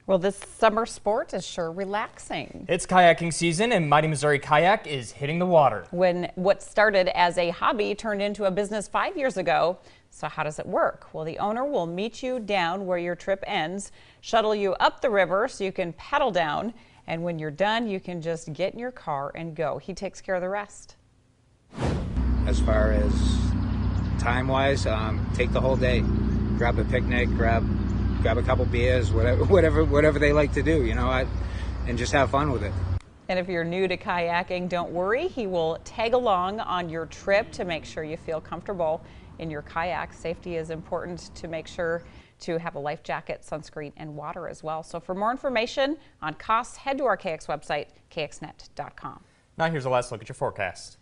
Well, this summer sport is sure relaxing. It's kayaking season and Mighty Missouri Kayak is hitting the water. When what started as a hobby turned into a business 5 years ago. So how does it work? Well, the owner will meet you down where your trip ends, shuttle you up the river so you can paddle down, and when you're done, you can just get in your car and go. He takes care of the rest. As far as time-wise, take the whole day. Grab a picnic, grab a couple beers, whatever they like to do, and just have fun with it. And if you're new to kayaking, don't worry. He will tag along on your trip to make sure you feel comfortable in your kayak. Safety is important to make sure to have a life jacket, sunscreen, and water as well. So for more information on costs, head to our KX website, kxnet.com. Now here's a last look at your forecast.